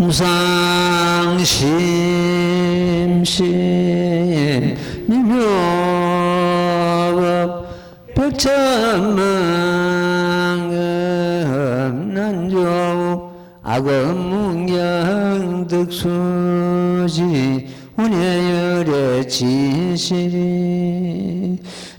항상심심 니묘법 백천만금 난조 악음문경득수지 운해열의 진실이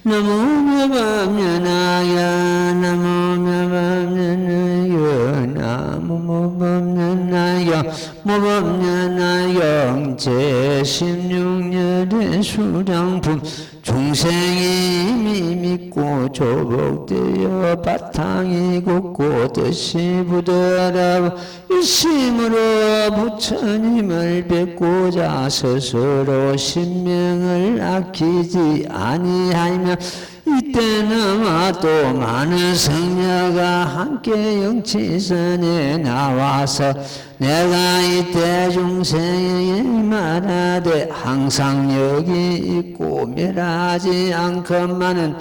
나무묘법련하여 나무묘법련하여 나무묘법련하여 모법련하여 제16년의 수량품 중생이 믿고 조복되어 바탕이 곱고 뜻이 부드러워 일심으로 부처님을 뵙고자 스스로 신명을 아끼지 아니하며 이때나마 또 많은 성녀가 함께 영치선에 나와서 내가 이때 중생에게 말하되 항상 여기 있고 멸하지 않건만은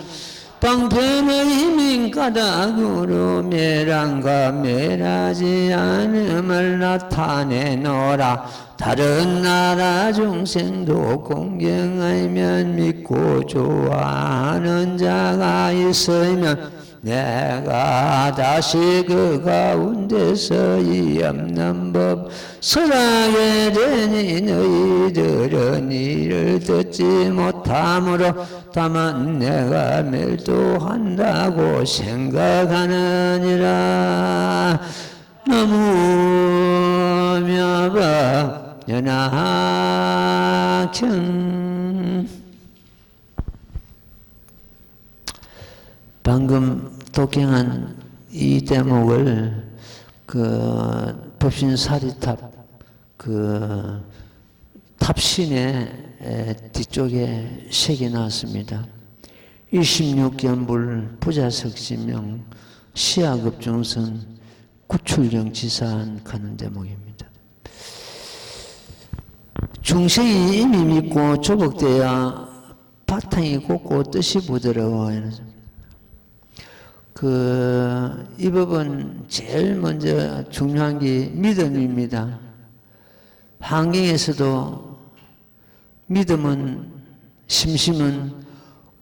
방편의 민가닥으로 멸한가 멸하지 않음을 나타내노라. 다른 나라 중생도 공경하면 믿고 좋아하는 자가 있으면 내가 다시 그 가운데서 이 없는 법 설하게 되니 너희들은 이를 듣지 못하므로 다만 내가 멸도한다고 생각하느니라. 나무묘법 연하경. 방금 독행한 이 대목을 그 법신사리탑 그 탑신의 뒤쪽에 새겨놨습니다. 26견불 부자석지명 시아급중선 구출령지산 가는 대목입니다. 중생이 이미 믿고 조복되어 바탕이 곱고 뜻이 부드러워. 이 법은 제일 먼저 중요한 게 믿음입니다. 환경에서도 믿음은 심심은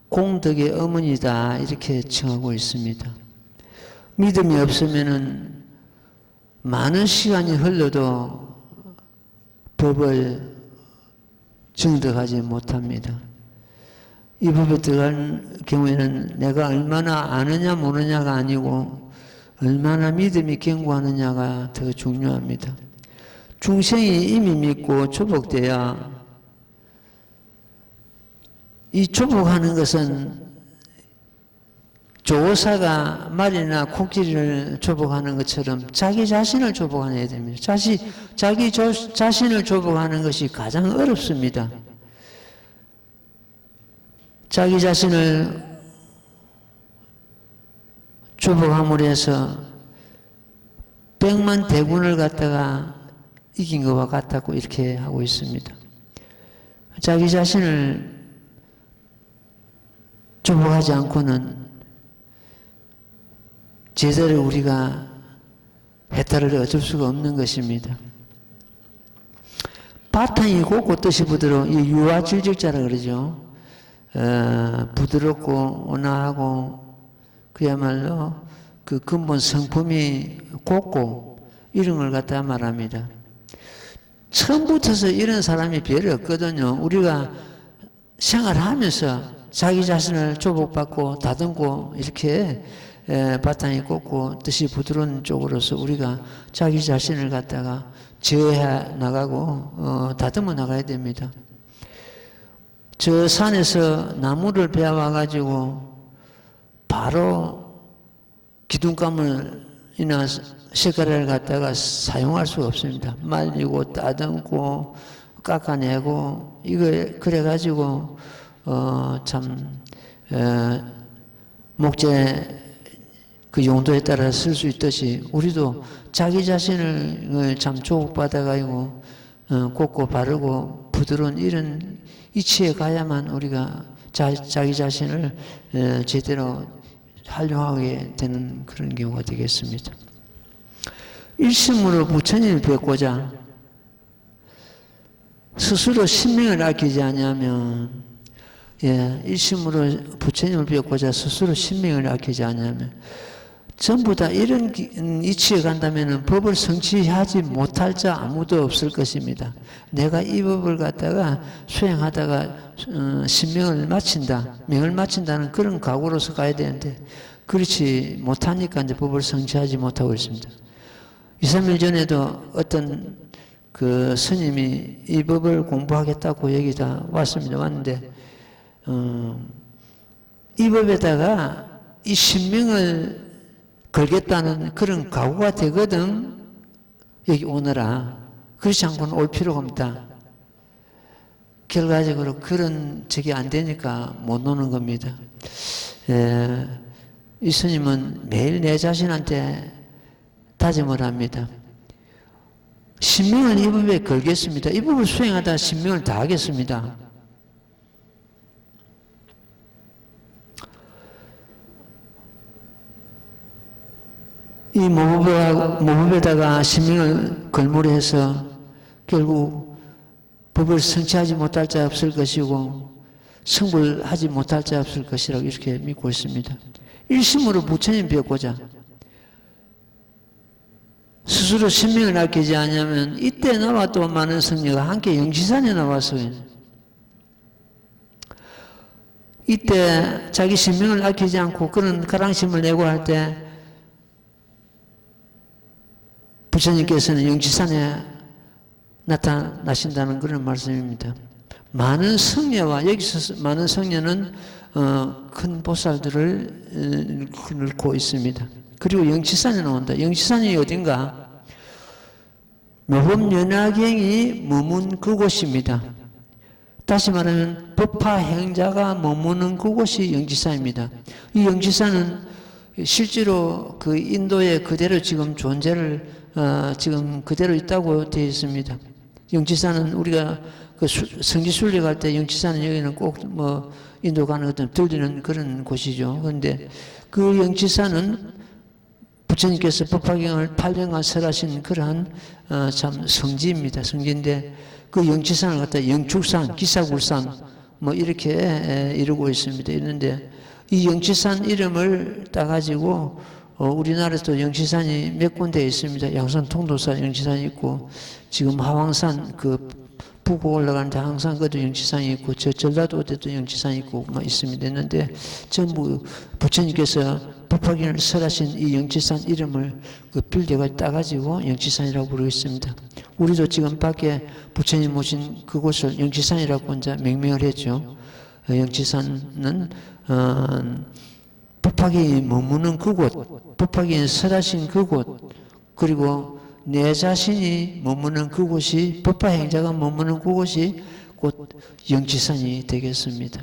공덕의 어머니다 이렇게 칭하고 있습니다. 믿음이 없으면은 많은 시간이 흘러도 법을 증득하지 못합니다. 이 법에 들어간 경우에는 내가 얼마나 아느냐 모르냐가 아니고 얼마나 믿음이 견고하느냐가 더 중요합니다. 중생이 이미 믿고 조복돼야 이 조복하는 것은 조사가 말이나 코끼리를 조복하는 것처럼 자기 자신을 조복해야 됩니다. 자기 자신을 조복하는 것이 가장 어렵습니다. 자기 자신을 조복함으로 해서 100만 대군을 갖다가 이긴 것과 같다고 이렇게 하고 있습니다. 자기 자신을 조복하지 않고는 제대로 우리가 해탈을 얻을 수가 없는 것입니다. 바탕이 곱고 뜻이 부드러워 이 유아질직자라 그러죠. 부드럽고 온화하고 그야말로 그 근본 성품이 곱고 이런 걸 갖다 말합니다. 처음부터서 이런 사람이 별로 없거든요. 우리가 생활하면서 자기 자신을 조복받고 다듬고 이렇게 바탕이 곱고 뜻이 부드러운 쪽으로서 우리가 자기 자신을 갖다가 제어해 나가고 다듬어 나가야 됩니다. 저 산에서 나무를 베어와 가지고 바로 기둥감을이나 쇠가락을 갖다가 사용할 수가 없습니다. 말리고 따듬고 깎아내고 이거 그래 가지고 참 목재 그 용도에 따라 쓸 수 있듯이 우리도 자기 자신을 참 조국받아가지고 곱고 바르고 부드러운 이런 이치에 가야만 우리가 자기 자신을 제대로 활용하게 되는 그런 경우가 되겠습니다. 일심으로 부처님을 뵙고자 스스로 신명을 아끼지 아니하면, 일심으로 부처님을 뵙고자 스스로 신명을 아끼지 아니하면, 전부 다 이런 이치에 간다면 법을 성취하지 못할 자 아무도 없을 것입니다. 내가 이 법을 갖다가 수행하다가 신명을 마친다, 명을 마친다는 그런 각오로서 가야 되는데, 그렇지 못하니까 이제 법을 성취하지 못하고 있습니다. 2, 3일 전에도 어떤 그 스님이 이 법을 공부하겠다고 여기다 왔는데, 이 법에다가 이 신명을 걸겠다는 그런 각오가 되거든, 여기 오너라. 그렇지 않고는 올 필요가 없다. 결과적으로 그런 적이 안 되니까 못 오는 겁니다. 이 스님은 매일 내 자신한테 다짐을 합니다. 신명을 이 법에 걸겠습니다. 이 법을 수행하다 신명을 다 하겠습니다. 이 모법에다가 신명을 걸무리 해서 결국 법을 성취하지 못할 자 없을 것이고 성불하지 못할 자 없을 것이라고 이렇게 믿고 있습니다. 일심으로 부처님 뵙고자 스스로 신명을 아끼지 않으면 이때 나와 또 많은 성녀가 함께 영지산에 나왔어요. 이때 자기 신명을 아끼지 않고 그런 가랑심을 내고 할 때 부처님께서는 영지산에 나타나신다는 그런 말씀입니다. 많은 성녀와, 여기서 많은 성녀는 큰 보살들을 싣고 있습니다. 그리고 영지산에 나온다. 영지산이 어딘가? 묘법연화경이 머문 그곳입니다. 다시 말하면 법화행자가 머무는 그곳이 영지산입니다. 이 영지산은 실제로 그 인도에 그대로 지금 존재를 지금 그대로 있다고 되어 있습니다. 영지산은 우리가 그 성지순례 갈 때 영지산은 여기는 꼭 뭐 인도 가는 어떤 들리는 그런 곳이죠. 그런데 그 영지산은 부처님께서 법화경을 8년간 설하신 그러한 참 성지입니다. 성지인데 그 영지산을 갖다 영축산, 기사굴산 뭐 이렇게 이루고 있습니다. 이런데 이 영지산 이름을 따가지고 우리나라에도 영지산이 몇 군데 있습니다. 양산 통도사 영지산이 있고 지금 하왕산 그 북고 올라가는데 항상 그도 영지산이 있고 저 전라도에도 영지산이 있고 뭐 있습니다. 있는데 전부 부처님께서 법화경을 설하신 이 영지산 이름을 그 빌려가 따가지고 영지산이라고 부르고 있습니다. 우리도 지금 밖에 부처님 모신 그곳을 영지산이라고 이제 명명을 했죠. 영지산은 법화경이 머무는 그곳, 법화경이 설하신 그곳, 그리고 내 자신이 머무는 그곳이, 법화행자가 머무는 그곳이 곧 영지산이 되겠습니다.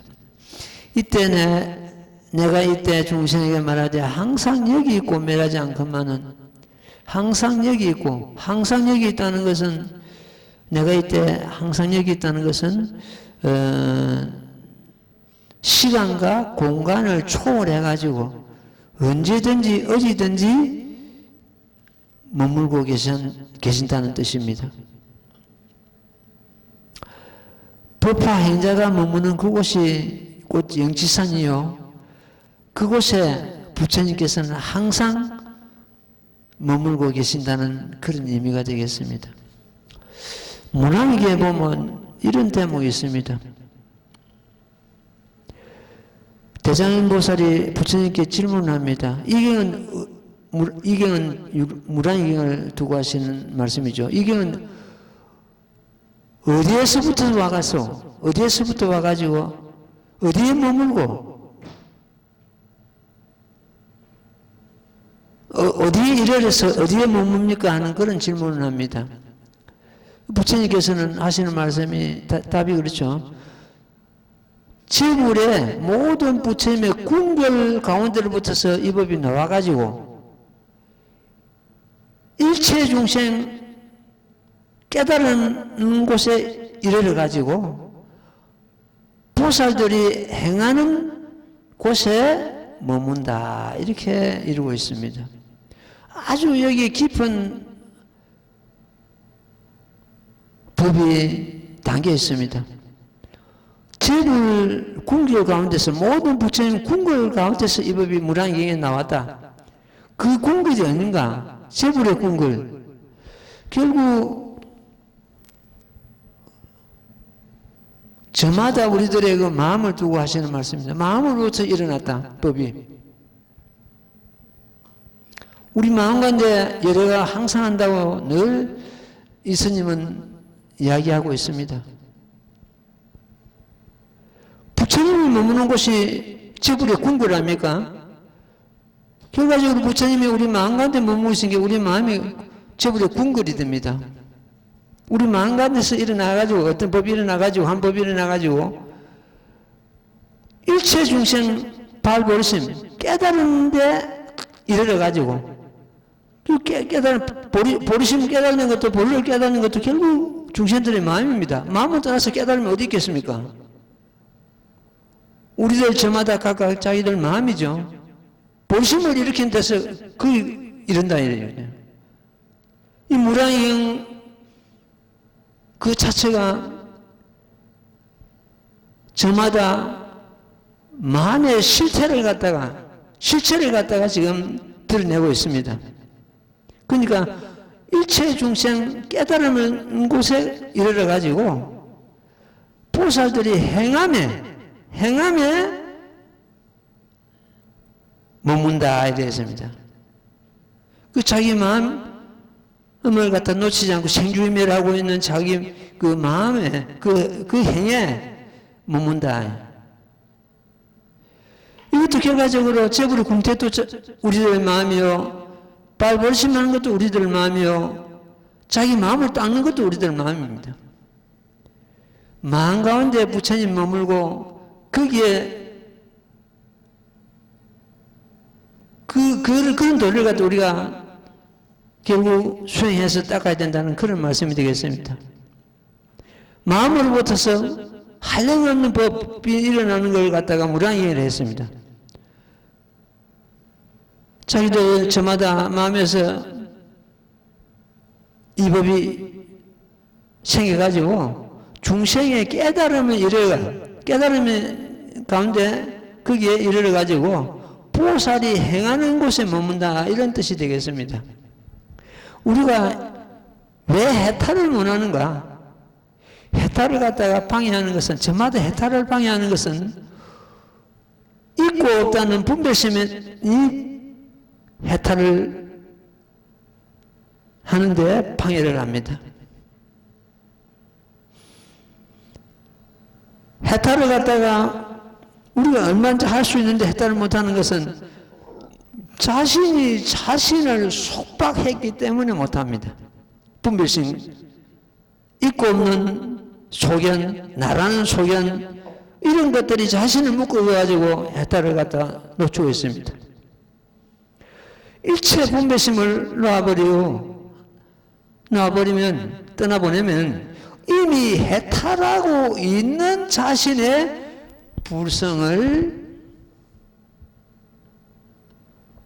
이때 내가 이때 중생에게 말하되 항상 여기 있고 멸하지 않건만은, 항상 여기 있고, 항상 여기 있다는 것은, 내가 이때 항상 여기 있다는 것은 시간과 공간을 초월해 가지고 언제든지 어디든지 머물고 계신다는 뜻입니다. 법화행자가 머무는 그곳이 곧 영지산이요, 그곳에 부처님께서는 항상 머물고 계신다는 그런 의미가 되겠습니다. 문화기에 보면 이런 대목이 있습니다. 대장인보살이 부처님께 질문합니다. 이 경은 무량이경을 두고 하시는 말씀이죠. 이 경은 어디에서부터 와가서, 어디에서부터 와가지고 어디에 머물고 어디에 이르러서 어디에 머뭅니까 하는 그런 질문을 합니다. 부처님께서는 하시는 말씀이 답이 그렇죠. 제불의 모든 부처님의 궁별 가운데를 붙어서 이 법이 나와가지고 일체 중생 깨달은 곳에 이르러가지고 보살들이 행하는 곳에 머문다, 이렇게 이루고 있습니다. 아주 여기 깊은 법이 담겨 있습니다. 재불 궁궐 가운데서 모든 부처님 궁궐 가운데서 이 법이 무량경에 나왔다. 그 궁궐이 어딘가? 재불의 궁궐. 결국 저마다 우리들의 그 마음을 두고 하시는 말씀입니다. 마음으로부터 일어났다. 법이. 우리 마음 가운데 열애가 항상한다고 늘 이 스님은 이야기하고 있습니다. 부처님이 머무는 곳이 재불의 궁궐 아닙니까? 결과적으로 부처님이 우리 마음 가운데 머무르신 게 우리 마음이 재불의 궁궐이 됩니다. 우리 마음 가운데서 일어나가지고 어떤 법이 일어나가지고 한 법이 일어나가지고 일체 중생 발보심 깨달은데 이르러가지고 보리심 깨닫는 것도 보리를 깨닫는 것도 결국 중생들의 마음입니다. 마음을 떠나서 깨달으면 어디 있겠습니까? 우리들 저마다 각각 자기들 마음이죠. 보리심을 일으킨 데서 이런다 이래요. 이 무량경 그 자체가 저마다 마음의 실체를 갖다가 지금 드러내고 있습니다. 그러니까 일체 중생 깨달으면 곳에 이르러 가지고 보살들이 행함에 머문다 이랬습니다. 그 자기 마음을 갖다 놓치지 않고 생주임멸하고 있는 자기 그 마음에 그 행에 머문다. 이것도 결과적으로 재불의 궁택도 우리들의 마음이요. 발벌심하는 것도 우리들 마음이요. 자기 마음을 닦는 것도 우리들 마음입니다. 마음 가운데 부처님 머물고 거기에 그런 도리를 갖다 우리가 결국 수행해서 닦아야 된다는 그런 말씀이 되겠습니다. 마음으로부터서 한량없는 법이 일어나는 걸 갖다가 무량행을 했습니다. 자기들 저마다 마음에서 이 법이 생겨가지고 중생의 깨달음을 깨달음 가운데 거기에 이르러가지고 보살이 행하는 곳에 머문다 이런 뜻이 되겠습니다. 우리가 왜 해탈을 원하는가? 해탈을 갖다가 방해하는 것은 저마다 해탈을 방해하는 것은 있고 없다는 분별심이 해탈을 하는데 방해를 합니다. 해탈을 갖다가 우리가 얼마나 할 수 있는데 해탈을 못하는 것은 자신이 자신을 속박했기 때문에 못합니다. 분별심, 있고 없는 소견, 나라는 소견 이런 것들이 자신을 묶어가지고 해탈을 갖다 놓치고 있습니다. 일체 분별심을 놔버리면 떠나보내면 이미 해탈하고 있는 자신의 불성을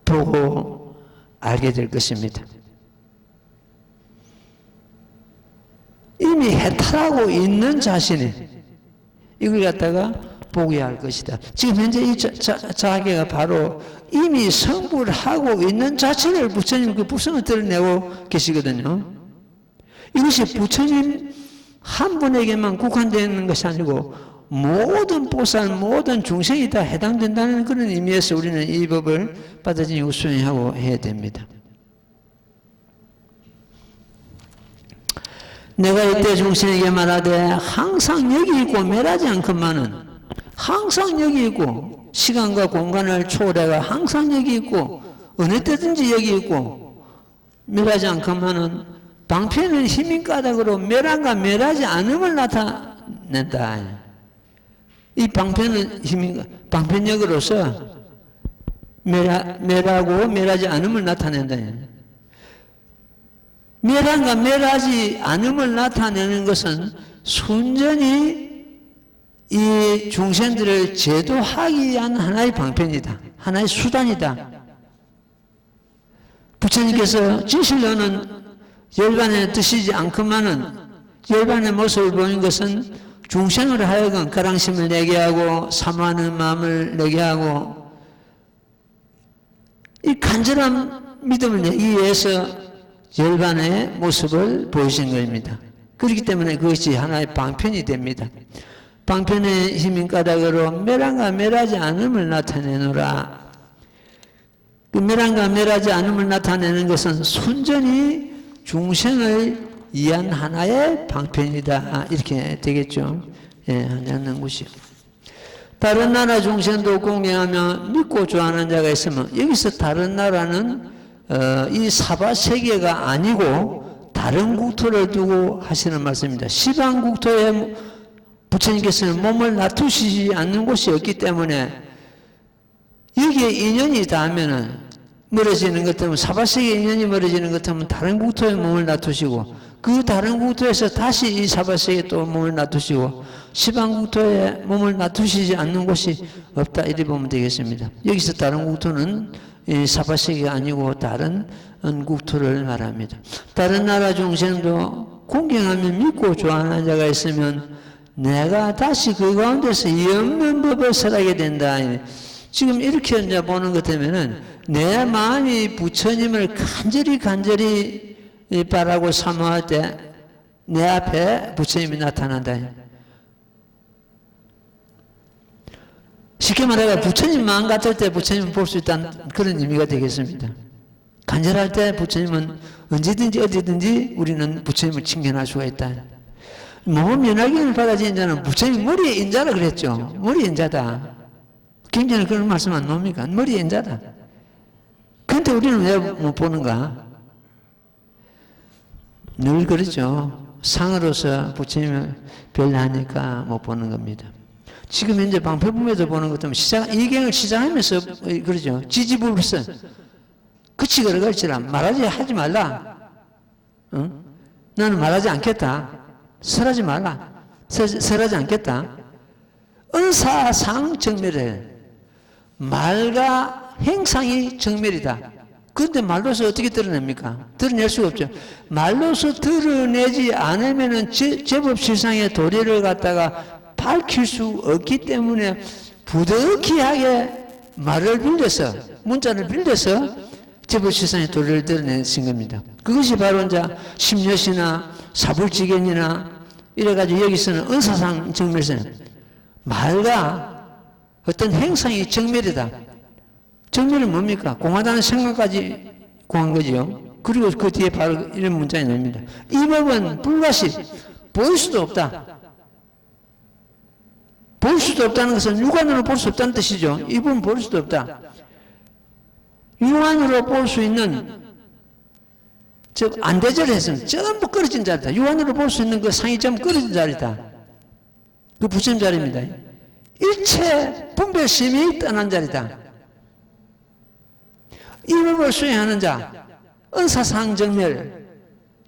보고 알게 될 것입니다. 이미 해탈하고 있는 자신의 이걸 갖다가 보게 할 것이다. 지금 현재 이 자기가 바로 이미 성불을 하고 있는 자체를 부처님 그 불성을 드러내고 계시거든요. 이것이 부처님 한 분에게만 국한되는 것이 아니고 모든 보살, 모든 중생이 다 해당된다는 그런 의미에서 우리는 이 법을 받아들이고 수행하고 해야 됩니다. 내가 이때 중생에게 말하되 항상 여기 있고 멸하지 않건만은 항상 여기 있고 시간과 공간을 초월해가 항상 여기 있고 어느 때든지 여기 있고 멸하지 않건만은 방편은 힘인 까닭으로 멸한과 멸하지 않음을 나타낸다. 이 방편은 방편력으로서 멸하고 멸하지 않음을 나타낸다. 멸한과 멸하지 않음을 나타내는 것은 순전히 이 중생들을 제도하기 위한 하나의 방편이다. 하나의 수단이다. 부처님께서 진실로는 열반에 드시지 않건만은 열반의 모습을 보인 것은 중생으로 하여금 가랑심을 내게 하고 사모하는 마음을 내게 하고 이 간절한 믿음을 내기 위해서 열반의 모습을 보이신 것입니다. 그렇기 때문에 그것이 하나의 방편이 됩니다. 방편의 힘인 까닭으로 멸함과 멸하지 않음을 나타내노라. 그 멸함과 멸하지 않음을 나타내는 것은 순전히 중생을 위한 하나의 방편이다. 이렇게 되겠죠. 예, 하는 것이. 다른 나라 중생도 공경하며 믿고 좋아하는 자가 있으면 여기서 다른 나라는 이 사바 세계가 아니고 다른 국토를 두고 하시는 말씀입니다. 시방 국토에 부처님께서는 몸을 놔두시지 않는 곳이 없기 때문에 여기에 인연이 닿으면은 멀어지는 것 때문에 사바세계 인연이 멀어지는 것 때문에 다른 국토에 몸을 놔두시고 그 다른 국토에서 다시 이 사바세계에 또 몸을 놔두시고 시방 국토에 몸을 놔두시지 않는 곳이 없다 이렇게 보면 되겠습니다. 여기서 다른 국토는 이 사바세계가 아니고 다른 국토를 말합니다. 다른 나라 중생도 공경하며 믿고 좋아하는 자가 있으면 내가 다시 그 가운데서 없는 법을 설하게 된다. 지금 이렇게 이제 보는 것 때문에는 내 마음이 부처님을 간절히 바라고 사모할 때 내 앞에 부처님이 나타난다. 쉽게 말하면 부처님 마음 같을 때 부처님을 볼 수 있다는 그런 의미가 되겠습니다. 간절할 때 부처님은 언제든지 어디든지 우리는 부처님을 칭견할 수가 있다. 모범 연하경을 받아진 자는 부처님 머리에 인자라 그랬죠. 머리에 인자다. 굉장히 그런 말씀 안 나옵니까? 머리에 인자다. 그런데 우리는 왜 못 보는가? 늘 그러죠. 상으로서 부처님을 별하니까 못 보는 겁니다. 지금 현재 방패부에도 보는 것도 이경을 시작하면서 그러죠. 지지부르서 그치 걸어갈지라 말하지 하지 말라. 응? 나는 말하지 않겠다. 설하지 말라. 설하지 않겠다. 은사상 정멸해. 말과 행상이 정멸이다. 그런데 말로서 어떻게 드러냅니까? 드러낼 수가 없죠. 말로서 드러내지 않으면은 제법 실상의 도리를 갖다가 밝힐 수 없기 때문에 부득이하게 말을 빌려서 문자를 빌려서 제법 실상의 도리를 드러내신 겁니다. 그것이 바로 이제 심려시나 사불지견이나 이래가지고 여기서는 은사상 정멸세는 말과 어떤 행상이 정멸이다. 정멸은 뭡니까? 공하다는 생각까지 공한 거지요. 그리고 그 뒤에 바로 이런 문장이 나옵니다. 이 법은 불가시, 보일 수도 없다. 볼 수도 없다는 것은 육안으로 볼 수 없다는 뜻이죠. 이 법은 볼 수도 없다. 육안으로 볼 수 있는 즉 안대절에서는 전부 끊어진 자리다. 육안으로 볼 수 있는 그 상이 전부 끊어진 자리다. 그 부처님 자리입니다. 일체 분별심이 떠난 자리다. 이 법을 수행하는 자, 은사상정멸,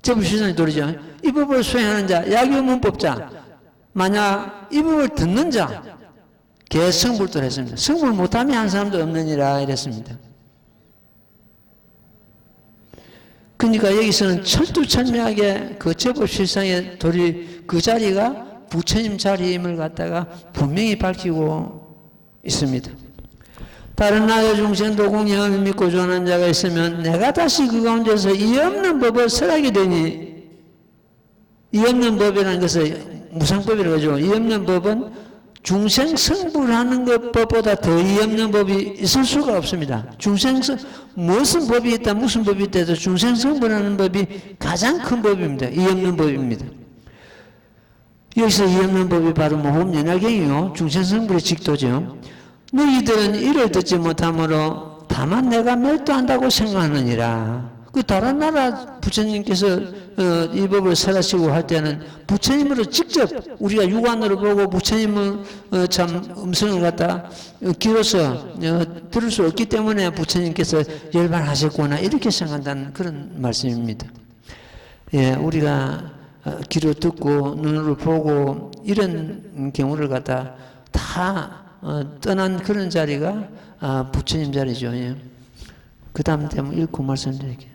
제불실상의 도리죠. 이 법을 수행하는 자, 야교문법자, 만약 이 법을 듣는 자, 개성불도를 했습니다. 성불 못하면 한 사람도 없느니라 이랬습니다. 그러니까 여기서는 철두철미하게 그 제법실상의 도리 그 자리가 부처님 자리임을 갖다가 분명히 밝히고 있습니다. 다른 나라 중생도 공경하며 믿고 좋아하는 자가 있으면 내가 다시 그 가운데서 이 없는 법을 설하게 되니 이 없는 법이라는 것은 무상법이라고 하죠. 이 없는 법은 중생 성불하는 것보다 더 이 없는 법이 있을 수가 없습니다. 무슨 법이 있다 무슨 법이 있다 해도 중생 성불하는 법이 가장 큰 법입니다. 이 없는 법입니다. 여기서 이 없는 법이 바로 모범연화경이요. 중생 성불의 직도죠. 너희들은 이를 듣지 못하므로 다만 내가 멸도한다고 생각하느니라. 그 다른 나라 부처님께서 이 법을 설하시고 할 때는 부처님으로 직접 우리가 육안으로 보고 부처님은 참 음성을 갖다 귀로서 들을 수 없기 때문에 부처님께서 열반하셨구나 이렇게 생각한다는 그런 말씀입니다. 예, 우리가 귀로 듣고 눈으로 보고 이런 경우를 갖다 다 떠난 그런 자리가 부처님 자리죠. 예. 그 다음 때문 읽고 말씀드릴게요.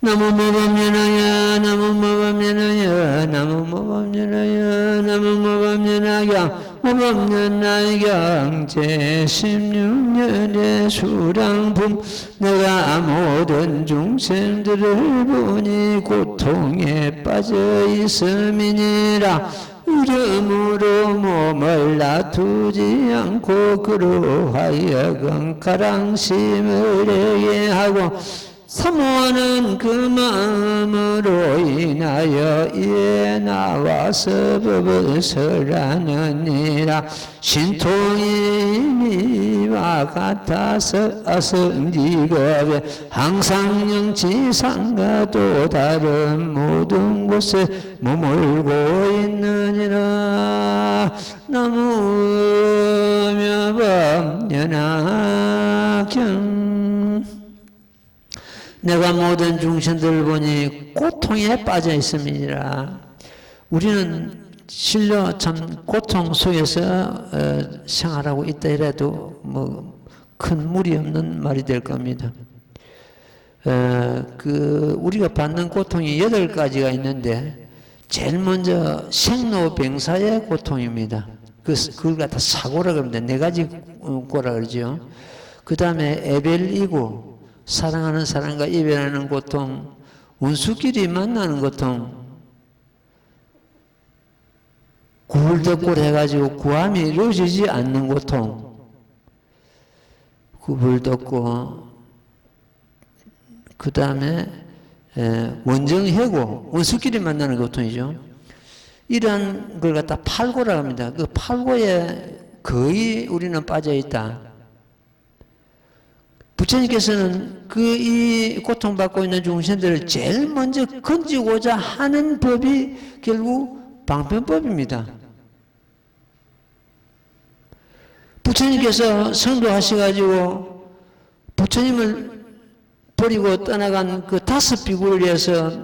나무모범연하야 나무모범연하야 나무모범연하야 나무모범연하야 모범연하경 제16년의 수랑품 내가 모든 중생들을 보니 고통에 빠져 있음이니라 이름으로 몸을 놔두지 않고 그러하여금 가랑심을 내게 하고 사모하는 그 마음으로 인하여 이에 나와서 법을 설하느니라 신통이니와 같아서 성지겁에 항상 영지상과 또 다른 모든 곳에 머물고 있느니라 나무묘법연하경 내가 모든 중생들을 보니 고통에 빠져 있음이니라. 우리는 실로 참 고통 속에서 생활하고 있다 이래도 뭐 큰 무리 없는 말이 될 겁니다. 우리가 받는 고통이 8가지가 있는데 제일 먼저 생로병사의 고통입니다. 그걸 갖다 사고라고 합니다. 4가지 고라 그러죠. 그 다음에 에벨이고 사랑하는 사람과 이별하는 고통, 운수끼리 만나는 고통, 구불덕골 해가지고 구함이 이루어지지 않는 고통, 구불덕고, 그 다음에 원정해고, 운수끼리 만나는 고통이죠. 이런 걸 갖다 팔고라고 합니다. 그 팔고에 거의 우리는 빠져 있다. 부처님께서는 이 고통받고 있는 중생들을 제일 먼저 건지고자 하는 법이 결국 방편법입니다. 부처님께서 성도하셔가지고 부처님을 버리고 떠나간 그 5 비구를 위해서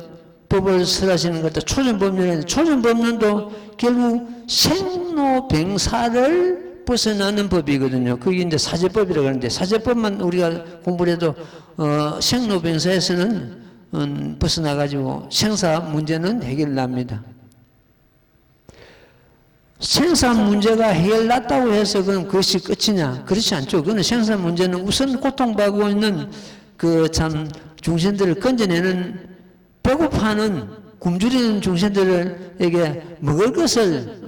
법을 설하시는 것도 초전법륜인데 초전법륜도 결국 생로병사를 벗어나는 법이거든요. 그게 이제 사제법이라고 하는데 사제법만 우리가 공부를 해도 생로병사에서는 벗어나가지고 생사 문제는 해결납니다. 생사 문제가 해결났다고 해서 그럼 그것이 끝이냐? 그렇지 않죠. 그거는 생사 문제는 우선 고통받고 있는 그 참 중생들을 건져내는 배고파하는 굶주리는 중생들에게 먹을 것을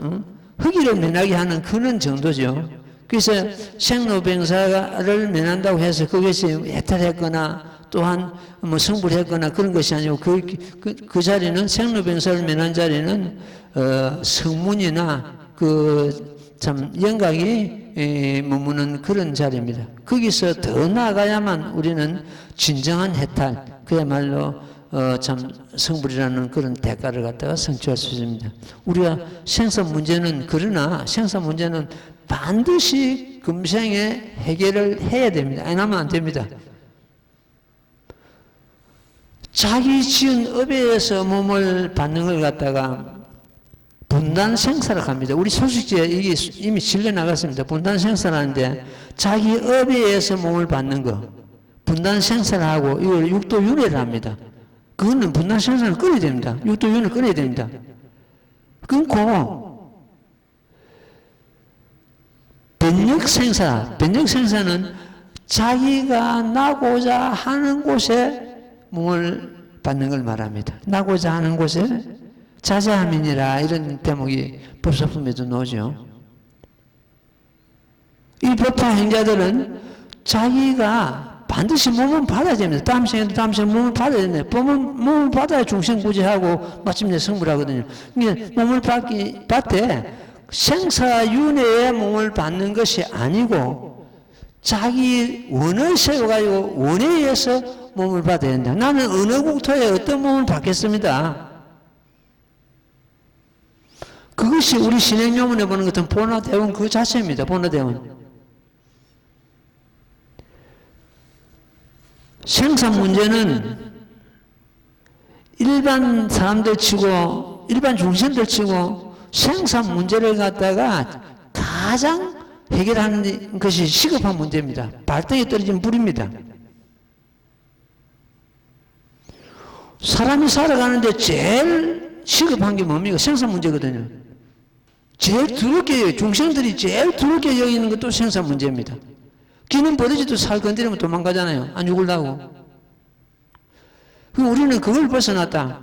허기를 면하게 하는 그런 정도죠. 그래서 생로병사를 면한다고 해서 그것이 해탈했거나 또한 뭐 성불했거나 그런 것이 아니고 그 자리는 생로병사를 면한 자리는 성문이나 그 참 영각이 머무는 그런 자리입니다. 거기서 더 나아가야만 우리는 진정한 해탈, 그야말로 참 성불이라는 그런 대가를 갖다가 성취할 수 있습니다. 우리가 생사 문제는 그러나 생사 문제는 반드시 금생에 해결을 해야 됩니다. 안 하면 안 됩니다. 자기 지은 업에 의해서 몸을 받는 걸 갖다가 분단 생사를 합니다. 우리 소식지에 이게 이미 실려 나갔습니다. 분단 생사라는데 자기 업에 의해서 몸을 받는 거 분단 생사를 하고 이걸 육도윤회를 합니다. 그거는 분단 생사를 끊어야 됩니다. 육도윤회를 끊어야 됩니다. 끊고 변력생사는 자기가 나고자 하는 곳에 몸을 받는 걸 말합니다. 나고자 하는 곳에 자자함이니라 이런 대목이 법소품에도 나오죠. 이 법화 행자들은 자기가 반드시 몸을 받아야 됩니다. 다음 생에도 몸을 받아야 됩니다. 몸을 받아야 중생구제하고 마침내 성불하거든요. 그러니까 몸을 받되 생사윤회에 몸을 받는 것이 아니고 자기 원을 세워가지고 원에 의해서 몸을 받아야 된다. 나는 어느 국토에 어떤 몸을 받겠습니다. 그것이 우리 신행요문에 보는 것은 본화대원 그 자체입니다. 본화대원. 생사 문제는 일반 사람들 치고 일반 중생들 치고 생사 문제를 갖다가 가장 해결하는 것이 시급한 문제입니다. 발등에 떨어진 불입니다. 사람이 살아가는데 제일 시급한 게 뭡니까? 생산 문제거든요. 제일 두렵게, 중생들이 제일 두렵게 여기는 것도 생산 문제입니다. 기는 버리지도 살 건드리면 도망가잖아요. 안 죽으려고. 그럼 우리는 그걸 벗어났다.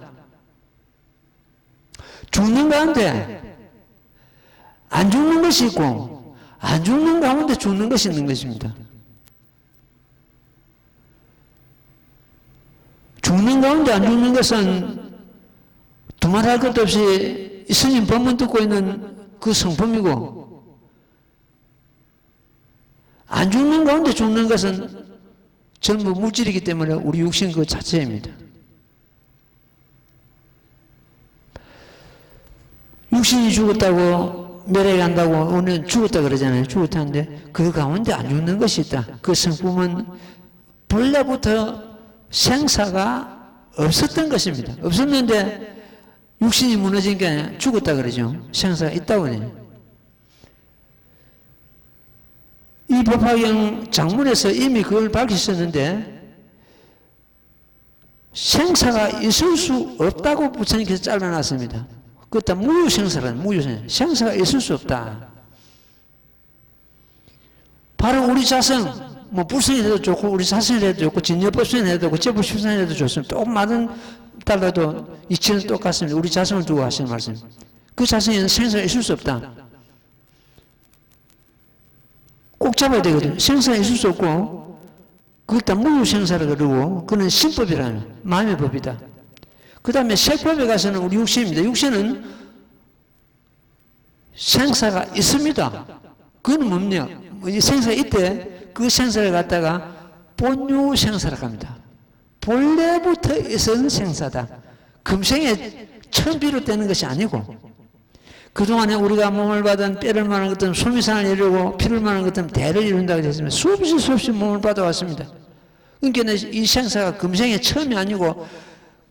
죽는 가운데 안 죽는 것이 있고, 안 죽는 가운데 죽는 것이 있는 것입니다. 죽는 가운데 안 죽는 것은 두말할 것도 없이 스님 법문 듣고 있는 그 성품이고, 안 죽는 가운데 죽는 것은 전부 물질이기 때문에 우리 육신 그 자체입니다. 육신이 죽었다고 멸해간다고 우리는 죽었다 그러잖아요. 죽었다는데 그 가운데 안 죽는 것이 있다. 그 성품은 본래부터 생사가 없었던 것입니다. 없었는데 육신이 무너진 게 아니라 죽었다 그러죠. 생사가 있다고 해요. 이 법화경 장문에서 이미 그걸 밝히셨는데 생사가 있을 수 없다고 부처님께서 잘라놨습니다. 그것도 무유생사라는 무유생사. 생사가 있을 수 없다. 바로 우리 자성, 뭐 불성이라도 좋고 우리 자성이라도 좋고 진여법성이라도 좋고 제불십선이라도 좋습니다. 또 많은 달라도 이치는 똑같습니다. 우리 자성을 두고 하시는 말씀. 그 자성에는 생사가 있을 수 없다. 꼭 잡아야 되거든요. 생사가 있을 수 없고 그걸 다 무유생사라 그러고 그는 신법이라는 마음의 법이다. 그 다음에 색법에 가서는 우리 육신입니다. 육신은 생사가 있습니다. 그건 뭡니까? 생사가 있대. 그 생사를 갖다가 본유 생사라고 합니다. 본래부터 있었는 생사다. 금생에 처음 비롯되는 것이 아니고 그동안에 우리가 몸을 받은 뼈를 마는 것들은 소미산을 이루고 피를 마는 것들은 대를 이룬다고 했습니다. 수없이 몸을 받아왔습니다. 그러니까 이 생사가 금생에 처음이 아니고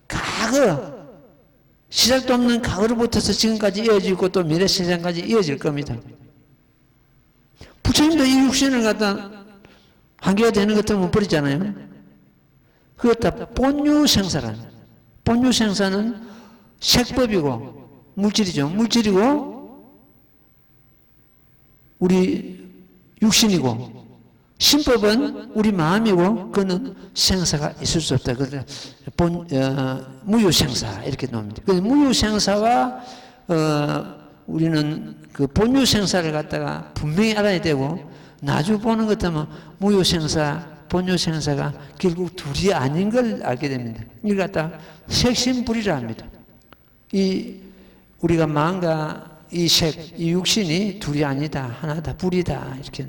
과거, 시작도 없는 과거로부터서 지금까지 이어지고 또 미래 세상까지 이어질 겁니다. 부처님도 이 육신을 갖다 한계가 되는 것들은 못 버리잖아요. 그것다 본유생사라는. 본유생사는 색법이고 물질이죠. 물질이고 우리 육신이고 신법은 우리 마음이고 그는 생사가 있을 수 없다. 그래서 무유생사 이렇게 나옵니다. 그래서 무유생사와 우리는 그 본유생사를 갖다가 분명히 알아야 되고 나중 보는 것 때문에 무유생사, 본유생사가 결국 둘이 아닌 걸 알게 됩니다. 이걸 갖다가 색신불이라 합니다. 이 우리가 마음과 이 색, 이 육신이 둘이 아니다, 하나다, 불이다 이렇게.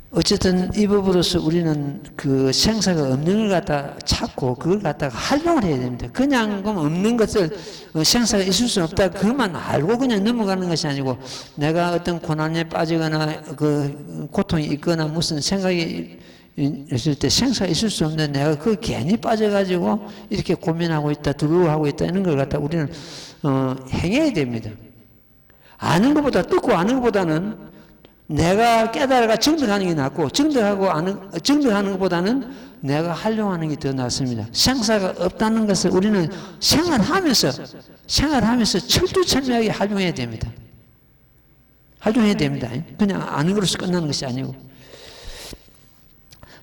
어쨌든 이 법으로서 우리는 그 생사가 없는 걸 갖다 찾고 그걸 갖다가 활용을 해야 됩니다. 그냥 없는 것을 생사가 있을 수 없다 그것만 알고 그냥 넘어가는 것이 아니고 내가 어떤 고난에 빠지거나 그 고통이 있거나 무슨 생각이 있을 때 생사가 있을 수 없는데 내가 그 괜히 빠져가지고 이렇게 고민하고 있다 두려워하고 있다 이런 걸 갖다 우리는 행해야 됩니다. 아는 것보다 듣고 아는 것보다는 내가 깨달아가 정득하는 게 낫고 정득하는 것보다는 내가 활용하는 게 더 낫습니다. 생사가 없다는 것을 우리는 생활하면서 철두철미하게 활용해야 됩니다. 활용해야 됩니다. 그냥 아는 것으로 끝나는 것이 아니고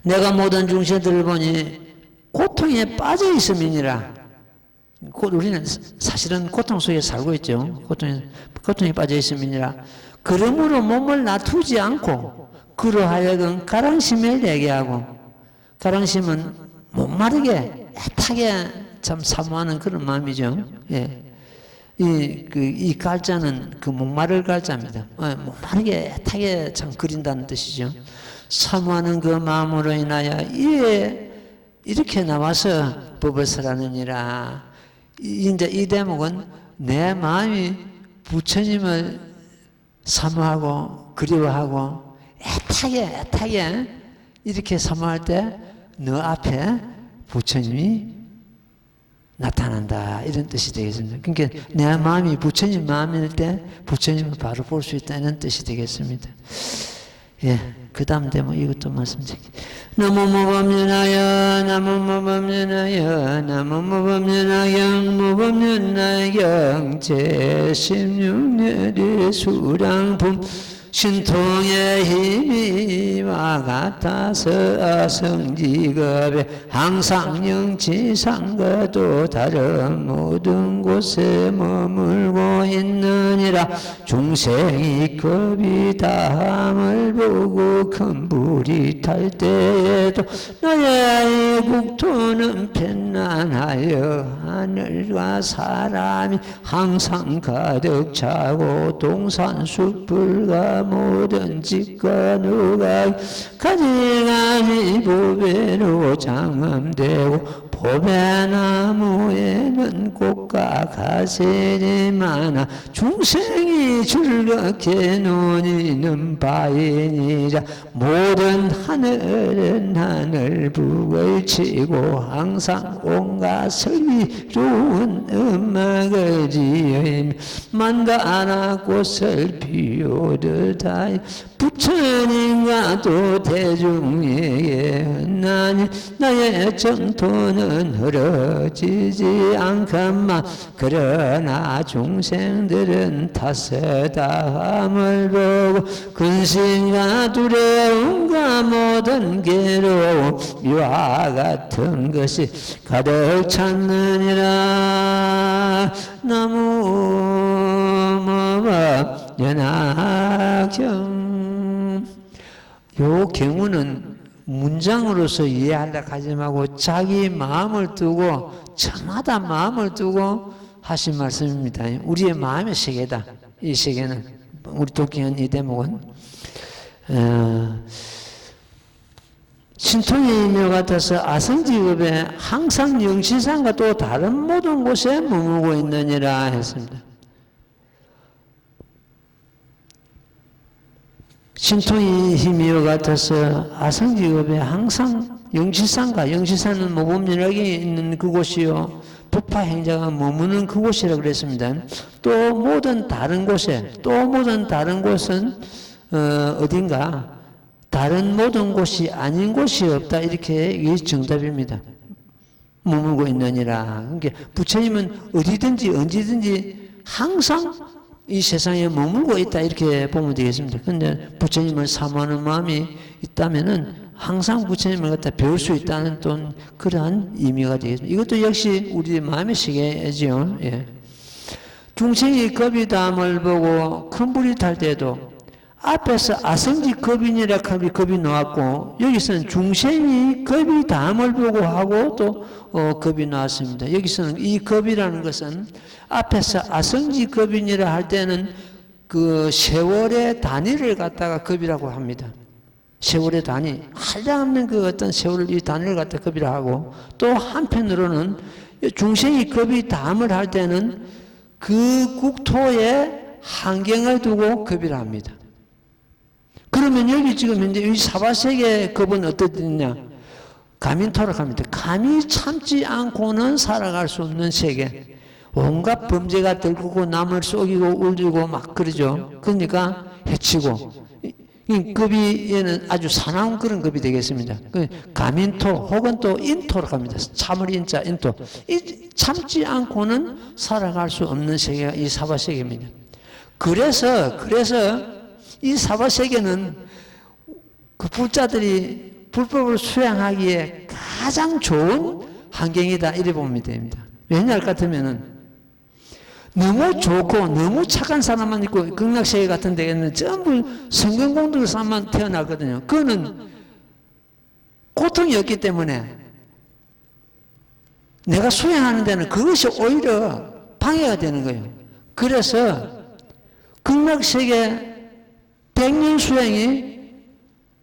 내가 모든 중생들을 보니 고통에 빠져 있음이니라. 우리는 사실은 고통 속에 살고 있죠. 고통에 빠져 있음이니라. 그러므로 몸을 놔두지 않고 그러하여금 가랑심을 내게 하고 가랑심은 목마르게 애타게 참 사모하는 그런 마음이죠. 예. 이 갈자는 그 목마를 갈자입니다. 목마르게 애타게 참 그린다는 뜻이죠. 사모하는 그 마음으로 인하여 이렇게 나와서 법을 설하느니라. 이제 이 대목은 내 마음이 부처님을 사모하고 그리워하고 애타게 이렇게 사모할 때 너 앞에 부처님이 나타난다 이런 뜻이 되겠습니다. 그러니까 내 마음이 부처님 마음일 때 부처님을 바로 볼 수 있다 이런 뜻이 되겠습니다. 예. 그 다음 대목 이것도 말씀드릴게요. 나무무법연하여 나무무법연하여 나무무법연하경 무법연하경 제16년의 수량품 신통의 힘이와 같아서 성지급에 항상 영지상과도 다른 모든 곳에 머물고 있느니라. 중생이 급이 다함을 보고 큰 불이 탈 때에도 나의 국토는 편안하여 하늘과 사람이 항상 가득 차고 동산숲불과 모든 집과 누가 가지가지 보배로 장엄되고 보배나무에는 꽃과 가슬이 많아 중생이 즐겁게 누리는 바이니라. 모든 하늘은 하늘북을 치고 항상 온갖 슬기로운 음악을 지으며 만다나 꽃을 피우듯하여 부처님과도 대중에게 나니 나의 정토는 흐려지지 않건만 그러나 중생들은 탓하다함을 보고 근심과 두려움과 모든 괴로움 이와 같은 것이 가득 찼느니라. 나무무법 연하경. 요 경우는 문장으로서 이해하려고 하지 말고 자기 마음을 두고 저마다 마음을 두고 하신 말씀입니다. 우리의 마음의 세계다. 이 세계는 우리 독기한 이 대목은 신통의 임묘 같아서 아성지급에 항상 영시상과 또 다른 모든 곳에 머물고 있느니라 했습니다. 신통이 힘이여 같아서 아성지급에 항상 영시산과 영시산은 모범연락이 있는 그곳이요 법화행자가 머무는 그곳이라고 그랬습니다. 또 모든 다른 곳에 또 모든 다른 곳은 어딘가 다른 모든 곳이 아닌 곳이 없다 이렇게 이게 정답입니다. 머물고 있느니라. 그러니까 부처님은 어디든지 언제든지 항상 이 세상에 머물고 있다 이렇게 보면 되겠습니다. 그런데 부처님을 사모하는 마음이 있다면은 항상 부처님을 갖다 배울 수 있다는 또 그러한 의미가 되겠습니다. 이것도 역시 우리 마음의 시계죠. 예. 중생이 겁이 담을 보고 큰 불이 탈 때도 앞에서 아성지 겁이니라 하면 겁이 나왔고 여기서는 중생이 겁이 담을 보고 하고 또 겁이 나왔습니다. 여기서는 이 겁이라는 것은 앞에서 아성지 겁이니라 할 때는 그 세월의 단위를 갖다가 겁이라고 합니다. 세월의 단위, 한량없는 그 어떤 세월을 이 단위를 갖다 겁이라 하고 또 한편으로는 중생이 겁이 담을 할 때는 그 국토의 환경을 두고 겁이라 합니다. 그러면 여기 지금 현재 이 사바세계의 겁은 어떻느냐? 가민토락합니다. 감히 참지 않고는 살아갈 수 없는 세계. 온갖 범죄가 들고 남을 속이고 울리고 막 그러죠. 그러니까 해치고. 이 겁이 얘는 아주 사나운 그런 겁이 되겠습니다. 가민토 혹은 또 인토로 갑니다. 참을 인자 인토. 이 참지 않고는 살아갈 수 없는 세계가 이 사바세계입니다. 그래서 이 사바세계는 그 불자들이 불법을 수행하기에 가장 좋은 환경이다 이래 보면 됩니다. 왜냐 할 것 같으면은 너무 좋고 너무 착한 사람만 있고 극락세계 같은 데에는 전부 성경공덕 사람만 태어나거든요. 그거는 고통이 없기 때문에 내가 수행하는 데는 그것이 오히려 방해가 되는 거예요. 그래서 극락세계 100년 수행이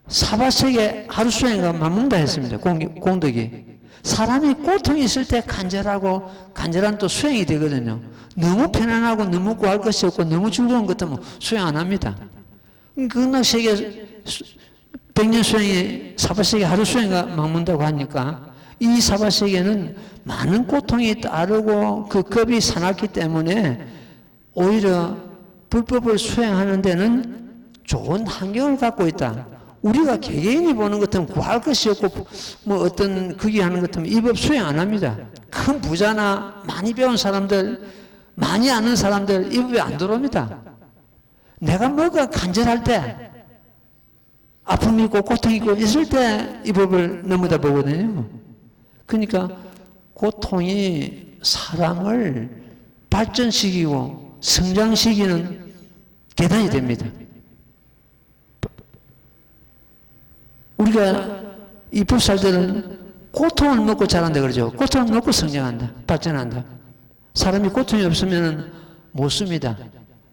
사바세계 하루 수행과 맞는다 했습니다. 공덕이. 사람이 고통이 있을 때 간절한 또 수행이 되거든요. 너무 편안하고 너무 구할 것이 없고 너무 즐거운 것도 수행 안 합니다. 극락세계 100년 수행이 사바세계 하루 수행과 맞는다고 하니까 이 사바세계는 많은 고통이 따르고 그 겁이 사납기 때문에 오히려 불법을 수행하는 데는 좋은 환경을 갖고 있다. 우리가 개개인이 보는 것 같으면 구할 것이 없고 뭐 어떤 그게 하는 것 같으면 이 법 수행 안 합니다. 큰 부자나 많이 배운 사람들, 많이 아는 사람들 이 법에 안 들어옵니다. 내가 뭐가 간절할 때, 아픔이 있고 고통이 있고 있을 때 이 법을 넘어다 보거든요. 그러니까 고통이 사람을 발전시키고 성장시키는 계단이 됩니다. 우리가 이 불살들은 고통을 먹고 자란다 그러죠. 고통을 먹고 성장한다. 발전한다. 사람이 고통이 없으면 못 씁니다.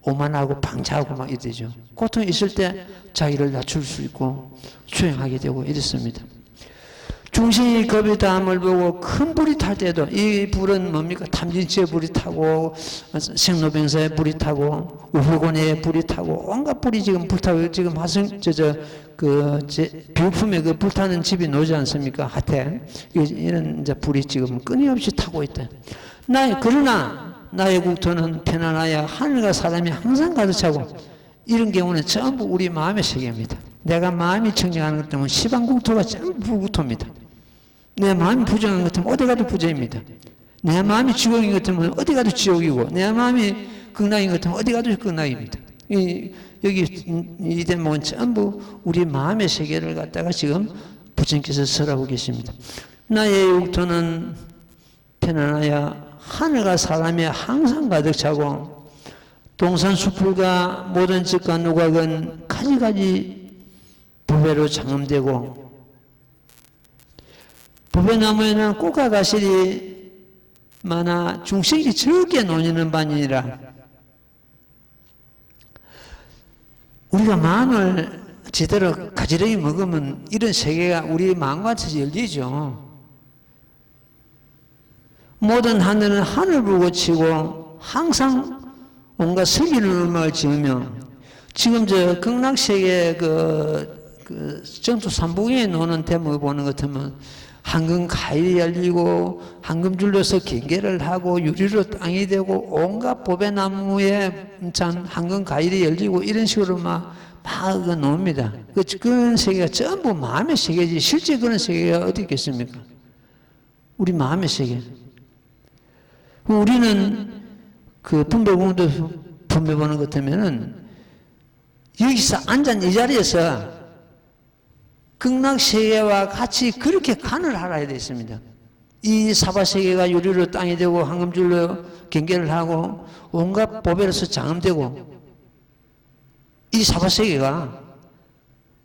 오만하고 방자하고 막 이러죠. 고통이 있을 때 자기를 낮출 수 있고 수행하게 되고 이렇습니다. 중생이 겁이 다함을 보고 큰 불이 탈 때도 이 불은 뭡니까? 탐진치의 불이 타고 생로병사의 불이 타고 우불고니의 불이 타고 온갖 불이 지금 불타고 지금 비우품에 그 불타는 집이 놓지 않습니까? 하태 이런 이제 불이 지금 끊임없이 타고 있다. 그러나 나의 국토는 편안하여 하늘과 사람이 항상 가득 차고 이런 경우는 전부 우리 마음의 세계입니다. 내가 마음이 청정하는 것 때문에 시방국토가 전부 불국토입니다. 내 마음이 부정한 것 같으면 어디 가도 부정입니다. 내 마음이 지옥인 것 같으면 어디 가도 지옥이고 내 마음이 극락인 것 같으면 어디 가도 극락입니다. 여기 이 대목은 전부 우리 마음의 세계를 갖다가 지금 부처님께서 설하고 계십니다. 나의 육토는 편안하여 하늘과 사람이 항상 가득 차고 동산 수풀과 모든 집과 누각은 가지가지 부배로 장엄되고 부배나무에는 꽃과 가실이 많아 중생이 적게 논이는 반이니라. 우리가 마음을 제대로 가지런히 먹으면 이런 세계가 우리 마음과 같이 열리죠. 모든 하늘은 하늘 불고치고 항상 온갖 슬기는 음악을 지으며 지금 저 극락세계 정토 삼부경에 노는 대목을 보는 것 같으면 황금 가일이 열리고 황금 줄로서 경계를 하고 유리로 땅이 되고 온갖 보배나무에 참 황금 가일이 열리고 이런 식으로 막 놓습니다. 그런 세계가 전부 마음의 세계지 실제 그런 세계가 어디 있겠습니까? 우리 마음의 세계. 우리는 그 분별공도 분별보는 것 같으면은 여기서 앉은 이 자리에서 극락세계와 같이 그렇게 간을 알아야 되겠습니다. 이 사바세계가 유리로 땅이 되고 황금줄로 경계를 하고 온갖 보배로서 장엄되고 이 사바세계가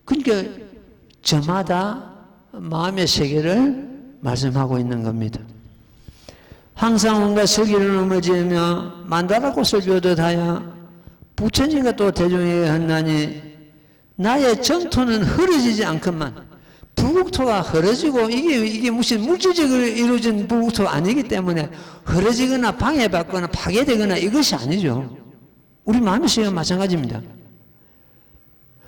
그러니까 저마다 마음의 세계를 말씀하고 있는 겁니다. 항상 온갖 설기를 넘어지며 만다라 꽃을 비오듯하여 부처님과 또 대중에게 한다니 나의 정토는 흐려지지 않건만 불국토가 흐려지고 이게 무슨 물질적으로 이루어진 불국토가 아니기 때문에 흐려지거나 방해받거나 파괴되거나 이것이 아니죠. 우리 마음의 세계가 마찬가지입니다.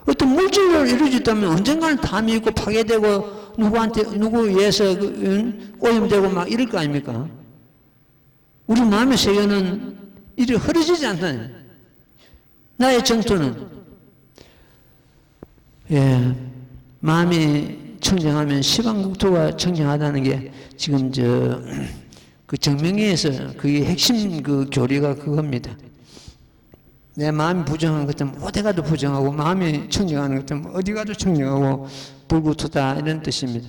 어떤 물질로 이루어졌다면 언젠가는 담이 있고 파괴되고 누구 위해서 오염되고 막 이럴 거 아닙니까? 우리 마음의 세계는 이리 흐려지지 않다니. 나의 정토는 마음이 청정하면 시방국토가 청정하다는 게 지금 그 정명회에서 그게 핵심 그 교리가 그겁니다. 내 마음이 부정한 것 같으면 어디 가도 부정하고 마음이 청정하는 것 같으면 어디 가도 청정하고 불국토다 이런 뜻입니다.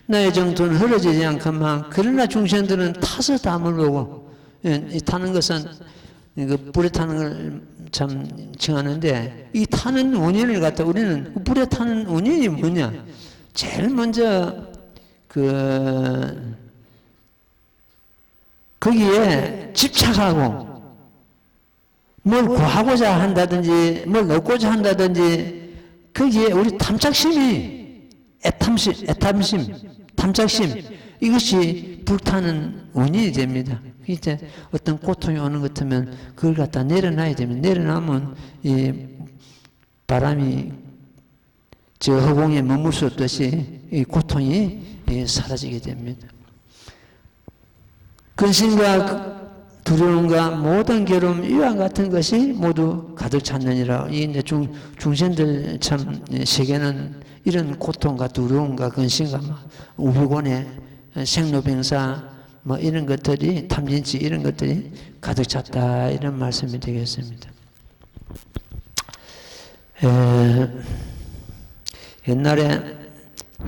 나의 정토는 흐려지지 않건만 그러나 중생들은 타서 담을 보고 이 타는 것은 그 불에 타는 걸 참 칭하는데 이 타는 원인을 갖다 우리는 불에 타는 원인이 뭐냐? 제일 먼저 거기에 집착하고 뭘 구하고자 한다든지 뭘 얻고자 한다든지 거기에 우리 탐착심이 애탐심, 탐착심 이것이 불타는 원인이 됩니다. 이제 어떤 고통이 오는 것 같으면 그걸 갖다 내려놔야 됩니다. 내려놓으면 이 바람이 저 허공에 머물 수 없듯이 이 고통이 사라지게 됩니다. 근심과 두려움과 모든 괴로움 이와 같은 것이 모두 가득 찼느니라. 이 이제 중생들 참 세계는 이런 고통과 두려움과 근심과 우울곤의 생로병사 이런 것들이 탐진치 이런 것들이 가득 찼다 이런 말씀이 되겠습니다. 옛날에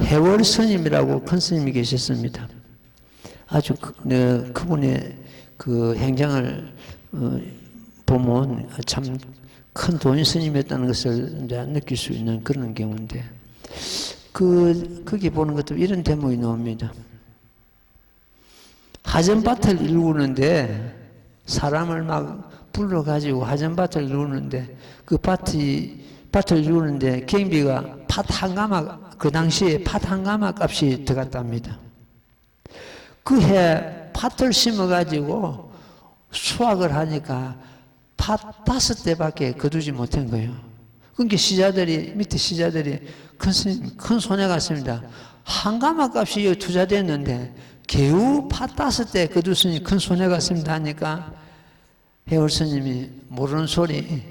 해월 스님이라고 큰 스님이 계셨습니다. 아주 그분의 그 행장을 보면 참 큰 도인 스님이었다는 것을 이제 느낄 수 있는 그런 경우인데, 거기 보는 것도 이런 대목이 나옵니다. 하전밭을 일구는데, 사람을 막 불러가지고 하전밭을 일구는데, 그 밭을 일구는데 경비가 팥 한 가마, 그 당시에 팥 한 가마 값이 들어갔답니다. 그 해 팥을 심어가지고 수확을 하니까 팥 5대밖에 거두지 못한 거예요. 그러니까 밑에 시자들이 큰 손해 갔습니다. 한 가마 값이 투자됐는데 겨우 팥 5대 거두으니 큰 손해 갔습니다 하니까 해월 스님이 모르는 소리,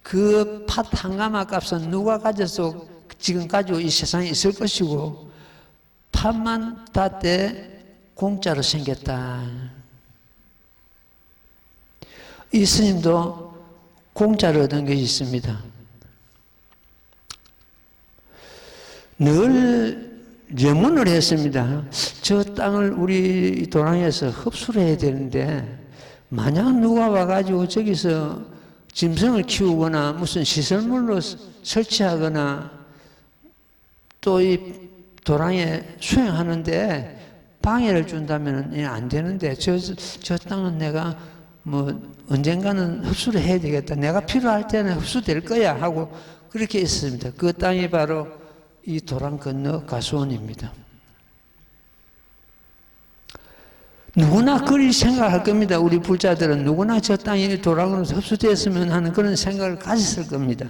그 팥 한 가마 값은 누가 가져서 지금 가지고 이 세상에 있을 것이고 팥만 땄대 공짜로 생겼다. 이 스님도 공짜로 얻은 것이 있습니다. 늘 염원을 했습니다. 저 땅을 우리 도랑에서 흡수를 해야 되는데 만약 누가 와가지고 저기서 짐승을 키우거나 무슨 시설물로 설치하거나 또 이 도랑에 수행하는데 방해를 준다면 안 되는데 저 땅은 내가 언젠가는 흡수를 해야 되겠다. 내가 필요할 때는 흡수될 거야 하고 그렇게 했습니다. 그 땅이 바로 이 도랑 건너 가수원입니다. 누구나 그리 생각할 겁니다. 우리 불자들은 누구나 저 땅이 도랑으로 흡수되었으면 하는 그런 생각을 가졌을 겁니다.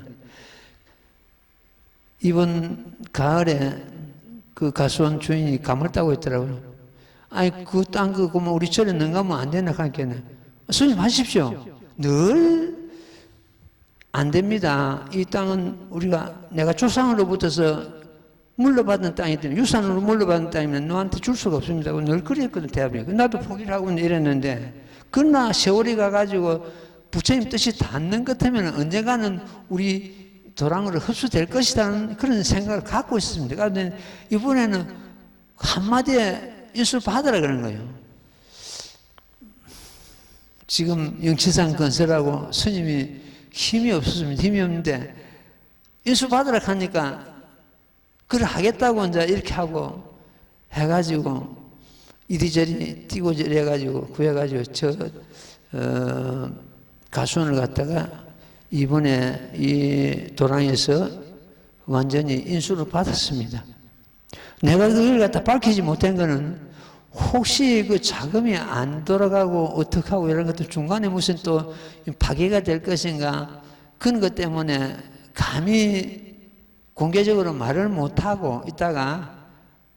이번 가을에 그 가수원 주인이 감을 따고 있더라고요. 아니, 그 땅 그거면 우리 절에 넘가면 안 되나 하겠네. 스님 하십시오. 늘 안 됩니다. 이 땅은 내가 조상으로부터서 물러받은 땅이든 유산으로 물러받은 땅이면 너한테 줄 수가 없습니다. 늘 그랬거든, 대합이. 나도 포기를 하고 이랬는데, 그러나 세월이 가가지고 부처님 뜻이 닿는 것 같으면 언젠가는 우리 도랑으로 흡수될 것이라는 그런 생각을 갖고 있습니다. 그런데 이번에는 한마디에 인수를 받으라 그러는 거예요. 지금 영치산 건설하고 스님이 힘이 없는데 인수 받으라 하니까 그걸 하겠다고 이제 이렇게 하고 해가지고 이리저리 뛰고 저리 해가지고 구해가지고 가수원을 갖다가 이번에 이 도랑에서 완전히 인수를 받았습니다. 내가 그걸 갖다 밝히지 못한 거는 혹시 그 자금이 안 돌아가고 어떡하고 이런 것들 중간에 무슨 또 파괴가 될 것인가 그런 것 때문에 감히 공개적으로 말을 못하고 있다가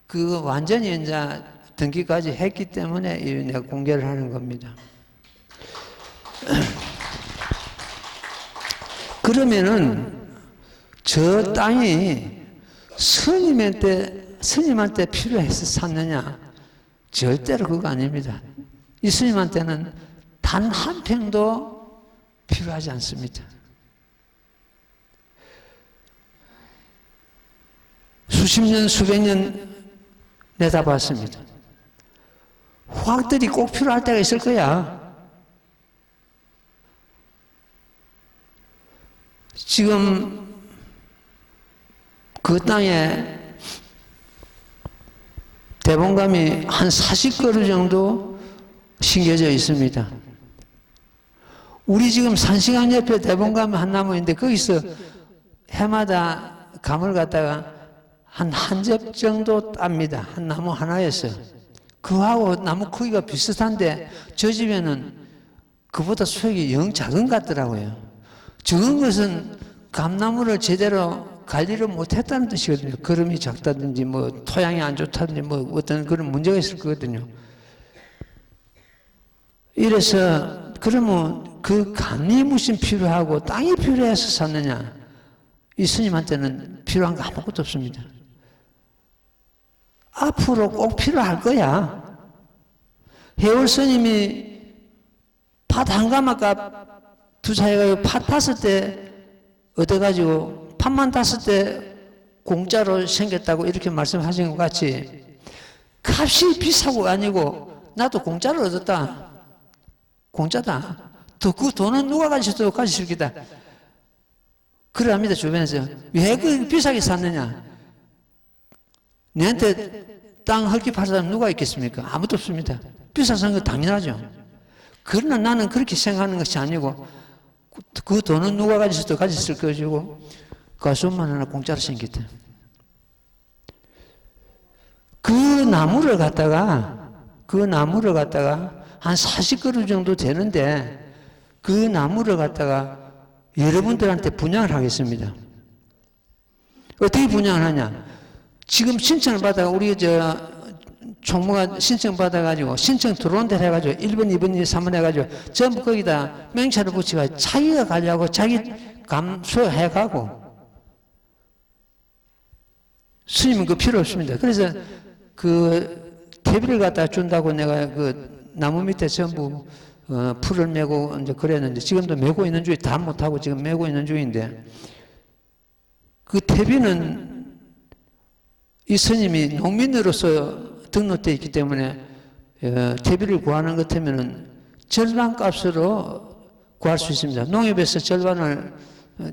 그 완전히 이제 등기까지 했기 때문에 내가 공개를 하는 겁니다. 그러면은 저 땅이 스님한테 필요해서 샀느냐? 절대로 그거 아닙니다. 이 스님한테는 단 한 평도 필요하지 않습니다. 수십 년, 수백 년 내다봤습니다. 화학들이 꼭 필요할 때가 있을 거야. 지금 그 땅에 대봉감이 한 40그루 정도 심겨져 있습니다. 우리 지금 산시강 옆에 대봉감 한 나무 있는데 거기서 해마다 감을 갖다가 한 접 정도 땁니다. 한 나무 하나에서. 그하고 나무 크기가 비슷한데 저 집에는 그보다 수액이 영 작은 것 같더라고요. 적은 것은 감나무를 제대로 관리를 못했다는 뜻이거든요. 거름이 작다든지 토양이 안 좋다든지 어떤 그런 문제가 있을 거거든요. 이래서 그러면 그 감리 무슨 필요하고 땅이 필요해서 샀느냐? 이 스님한테는 필요한 거 아무것도 없습니다. 앞으로 꼭 필요할 거야. 해월 스님이 팥 한 가마값 투자해가지고 팥 5대 얻어가지고 팥만 5대 공짜로 생겼다고 이렇게 말씀하신 것 같이 값이 비싸고 아니고 나도 공짜로 얻었다. 공짜다. 또 그 돈은 누가 가지셔도 가지실 기다. 그래 합니다, 주변에서. 왜 그 비싸게 샀느냐? 내한테 땅 헐기 팔 사람 누가 있겠습니까? 아무도 없습니다. 비싸서 산 거 당연하죠. 그러나 나는 그렇게 생각하는 것이 아니고 그 돈은 누가 가지셔도 가졌을 것이고 가수만 하나 공짜로 생겼다. 그 나무를 갖다가 한 40그루 정도 되는데 그 나무를 갖다가 여러분들한테 분양을 하겠습니다. 어떻게 분양을 하냐? 지금 신청을 받아가 우리 총무가 신청 받아가지고 신청 들어온 대로 해가지고 1번, 2번, 3번 해가지고 전부 거기다 명찰을 붙여가지고 자기가 관리하고 자기 감수해가고 스님은 그 필요 없습니다. 그래서 그 퇴비를 갖다 준다고 내가 그 나무 밑에 전부 풀을 메고 이제 그랬는데 지금도 메고 있는 중이 다 못하고 지금 메고 있는 중인데 그 퇴비는 이 스님이 농민으로서 등록되어 있기 때문에 퇴비를 구하는 것 같으면은 절반 값으로 구할 수 있습니다. 농협에서 절반을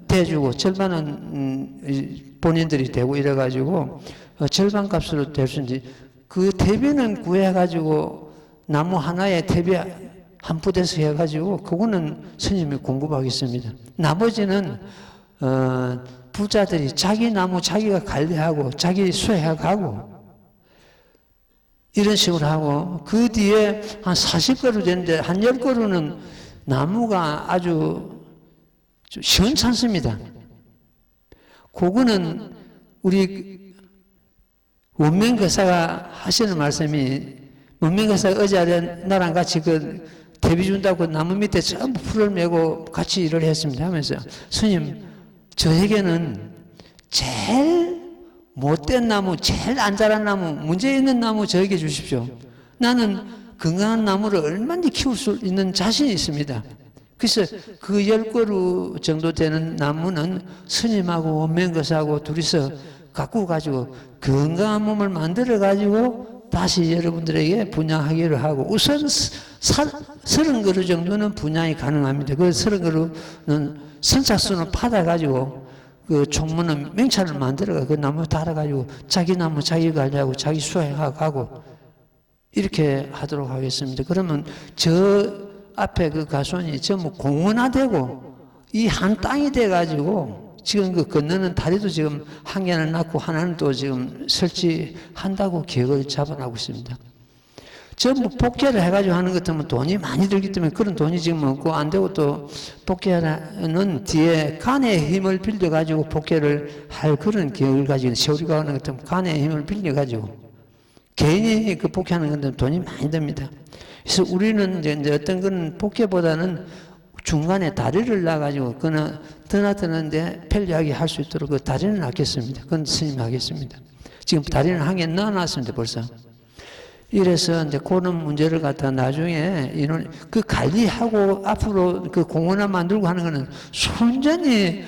대주고 절반은 본인들이 대고 이래가지고 절반 값으로 될 수 있는지 그 퇴비는 구해가지고 나무 하나에 퇴비 한 푸대씩 해가지고 그거는 스님이 공급하겠습니다. 나머지는 부자들이 자기 나무 자기가 관리하고 자기 수해하고 이런 식으로 하고 그 뒤에 한 40그루 되는데 한 10그루는 나무가 아주 시원찮습니다. 그거는 우리 원명거사가 하시는 말씀이 원명거사가 어제 나랑 같이 그 대비 준다고 나무 밑에 전부 풀을 메고 같이 일을 했습니다 하면서 스님 저에게는 제일 못된 나무, 제일 안 자란 나무, 문제 있는 나무 저에게 주십시오. 나는 건강한 나무를 얼마든지 키울 수 있는 자신이 있습니다. 그래서 그 10그루 정도 되는 나무는 스님하고 원명거사하고 둘이서 갖고 가지고 건강한 몸을 만들어 가지고 다시 여러분들에게 분양하기로 하고 우선 30그루 정도는 분양이 가능합니다. 그 30그루는 선착순을 받아가지고 그 총무는 명찰을 만들어가 그 나무 달아가지고 자기 나무 자기 관리하고 자기 수행하고 이렇게 하도록 하겠습니다. 그러면 저 앞에 그 가수원이 전부 공원화되고 이 한 땅이 돼가지고 지금 그 건너는 다리도 지금 한 개는 났고 하나는 또 지금 설치한다고 계획을 잡아나고 있습니다. 전부 복개를 해가지고 하는 것 같으면 돈이 많이 들기 때문에 그런 돈이 지금 없고 안 되고 또 복개는 뒤에 간의 힘을 빌려가지고 복개를 할 그런 계획을 가지고 세월이가 하는 것 같으면 간의 힘을 빌려가지고 개인이 그 복개하는 것 같으면 돈이 많이 듭니다. 그래서 우리는 이제 어떤 건 복개보다는 중간에 다리를 놔가지고 그는 드나드는데 편리하게 할 수 있도록 그 다리는 놨겠습니다. 그건 스님이 하겠습니다. 지금 다리는 한 개 넣어놨습니다, 벌써. 이래서 이제 그런 문제를 갖다 나중에 이런 그 관리하고 앞으로 그 공원을 만들고 하는 거는 순전히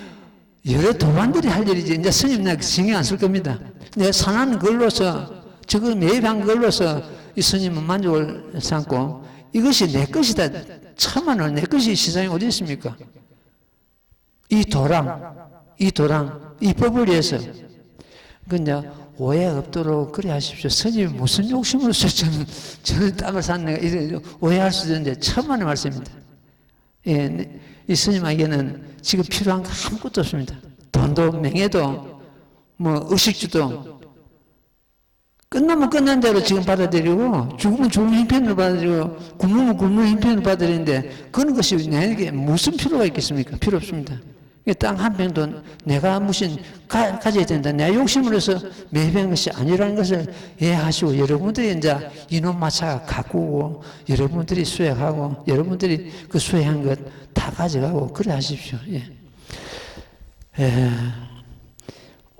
여러 도반들이 할 일이지. 이제 스님 나 신경 안 쓸 겁니다. 내 산한 걸로서 저거 매입한 걸로서 이 스님은 만족을 삼고 이것이 내 것이다. 참만을 내 것이 시장에 어디 있습니까? 이 도랑, 이 법을 위해서. 그냥 오해 없도록 그래 하십시오. 스님이 무슨 욕심으로서 저는 땅을 샀네. 이래 오해할 수도 있는데 천만의 말씀입니다. 예, 이 스님에게는 지금 필요한 거 아무것도 없습니다. 돈도 명예도 뭐 의식주도 끝나면 끝난 대로 지금 받아들이고 죽으면 죽는 형편을 받아들이고 굶으면 굶는 형편을 받아들이는데 그런 것이 내게 무슨 필요가 있겠습니까? 필요 없습니다. 땅 한 평도 내가 무슨 가져야 된다. 내 욕심으로 해서 매입한 것이 아니라는 것을 이해하시고 여러분들이 이제 이놈 마차가 가꾸고 여러분들이 수행하고 여러분들이 그 수행한 것 다 가져가고 그래 하십시오. 예.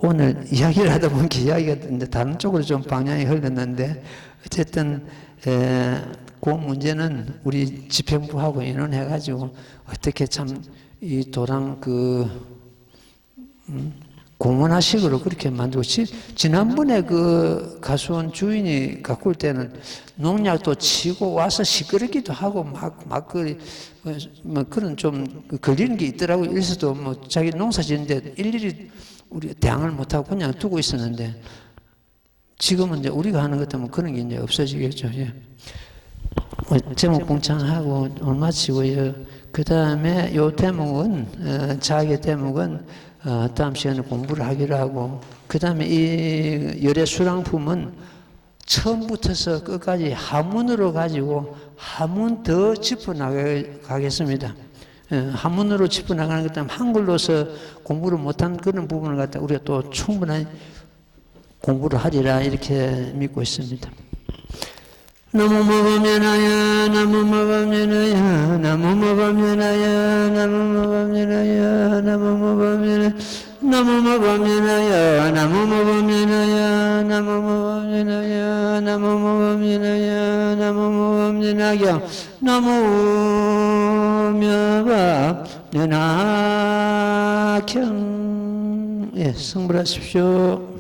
오늘 이야기를 하다 보니까 이야기가 이제 다른 쪽으로 좀 방향이 흘렀는데 어쨌든 그 문제는 우리 집행부하고 의논해가지고 어떻게 참 이 도랑 공원화식으로 그렇게 만들고 지난번에 그 가수원 주인이 갖고 올 때는 농약도 치고 와서 시끄럽기도 하고 뭐 그런 좀 걸리는 게 있더라고요. 일서도 뭐 자기 농사 짓는데 일일이 우리가 대항을 못하고 그냥 두고 있었는데 지금은 이제 우리가 하는 것 때문에 그런 게 이제 없어지겠죠. 예. 제목 봉창하고 오늘 마치고요. 그 다음에 요 대목은, 자기 대목은, 다음 시간에 공부를 하기로 하고, 그 다음에 이 열애 수랑품은 처음부터서 끝까지 한문으로 가지고 한문 더 짚어나가겠습니다. 한문으로 짚어나가는 것 때문에 한글로서 공부를 못한 그런 부분을 갖다 우리가 또 충분한 공부를 하리라 이렇게 믿고 있습니다. 나무모범연하여 나무모범연하여 나무모범연하여 나무모범연하여 나무모범연하여 나무모범연하여 나무모범연하여 나무모범연하여 나무모범연하여 나무모범연하여 나무묘밥 연하경 예, 성불하십시오.